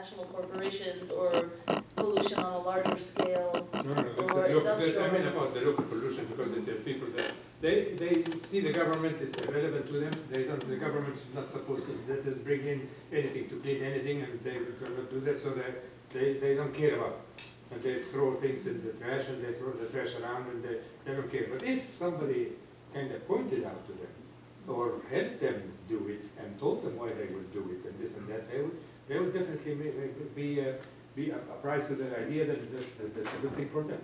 international corporations or pollution on a larger scale or I industrial. mean about the local pollution, because the people that they see the government is irrelevant to them. They don't. The government is not supposed to let us bring in anything to clean anything, and they cannot do that. So they don't care about it. And they throw things in the trash, and they throw the trash around, and they don't care. But if somebody kind of pointed out to them, or helped them do it, and told them why they would do it, and this and that, they would definitely be apprised with the idea that that's a good thing for them.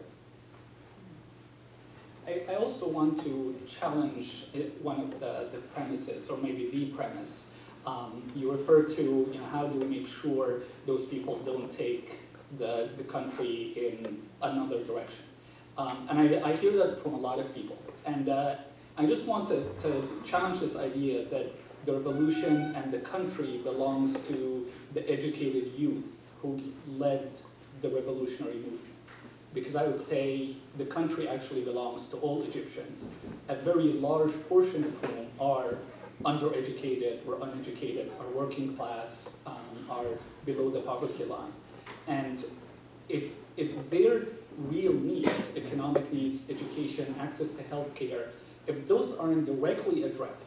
I also want to challenge one of the premises, or maybe the premise. You referred to, how do we make sure those people don't take the country in another direction? And I hear that from a lot of people. And I just want to challenge this idea that the revolution and the country belongs to the educated youth who led the revolutionary movement. Because I would say the country actually belongs to all Egyptians, a very large portion of whom are undereducated or uneducated, are working class, are below the poverty line. And if their real needs, economic needs, education, access to healthcare, if those aren't directly addressed,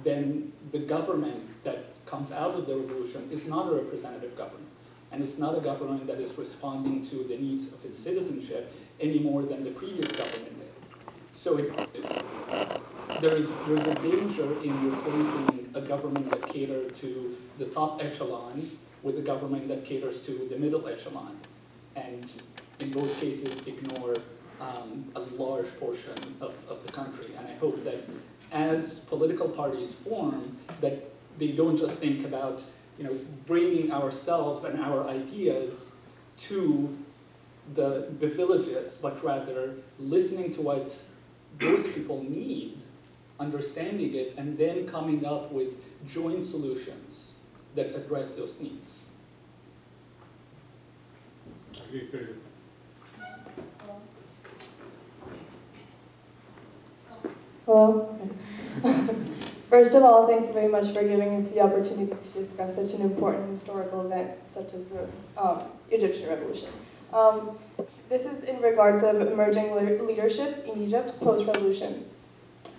then the government that comes out of the revolution is not a representative government. And it's not a government that is responding to the needs of its citizenship any more than the previous government did. So there's a danger in replacing a government that caters to the top echelon with a government that caters to the middle echelon. And in both cases, ignore a large portion of the country. And I hope that as political parties form, that they don't just think about bringing ourselves and our ideas to the villages, but rather listening to what those people need, understanding it, and then coming up with joint solutions that address those needs. Hello. First of all, thank you very much for giving us the opportunity to discuss such an important historical event such as the Egyptian Revolution. This is in regards of emerging leadership in Egypt post-revolution.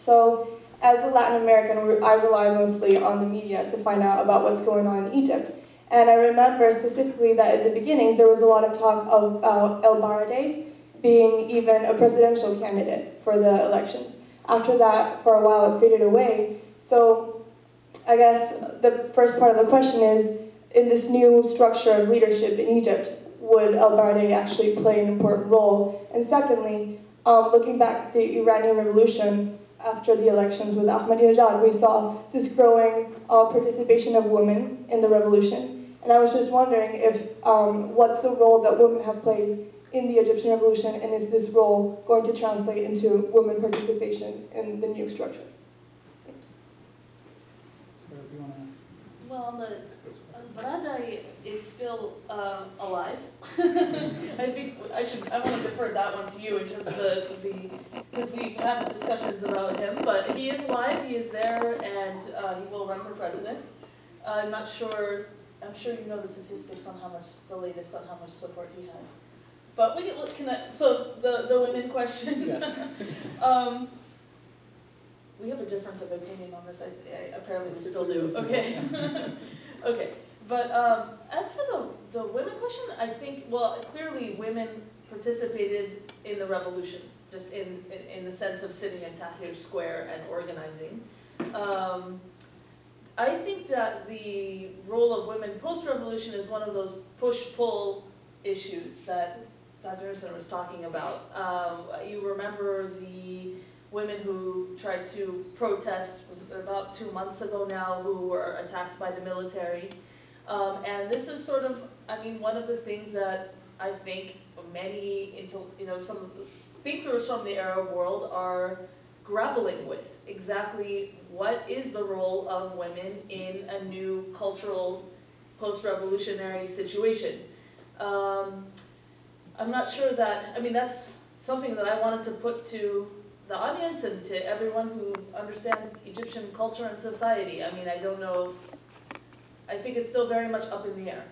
So, as a Latin American, I rely mostly on the media to find out about what's going on in Egypt. And I remember specifically that at the beginning there was a lot of talk of El Baradei being even a presidential candidate for the elections. After that, for a while, it faded away. So I guess the first part of the question is, in this new structure of leadership in Egypt, would El Baradei actually play an important role? And secondly, looking back at the Iranian Revolution, after the elections with Ahmadinejad, we saw this growing participation of women in the revolution. And I was just wondering if what's the role that women have played in the Egyptian Revolution, and is this role going to translate into women participation in the new structure? Well, the Baradei is still alive. I think I want to defer that one to you in terms of because we've had discussions about him, but he is alive, he is there, and he will run for president. I'm sure you know the statistics on the latest on how much support he has. But we can so the women question. Yes. We have a difference of opinion on this. Apparently we still do. Okay. Okay. But as for the women question, I think, well, clearly women participated in the revolution, just in the sense of sitting in Tahrir Square and organizing. I think that the role of women post-revolution is one of those push-pull issues that Dr. Anderson was talking about. You remember the women who tried to protest about 2 months ago now, who were attacked by the military. And this is sort of, one of the things that I think many, some of the thinkers from the Arab world are grappling with. Exactly what is the role of women in a new cultural post-revolutionary situation? I'm not sure that, that's something that I wanted to put to the audience and to everyone who understands Egyptian culture and society. I don't know, I think it's still very much up in the air.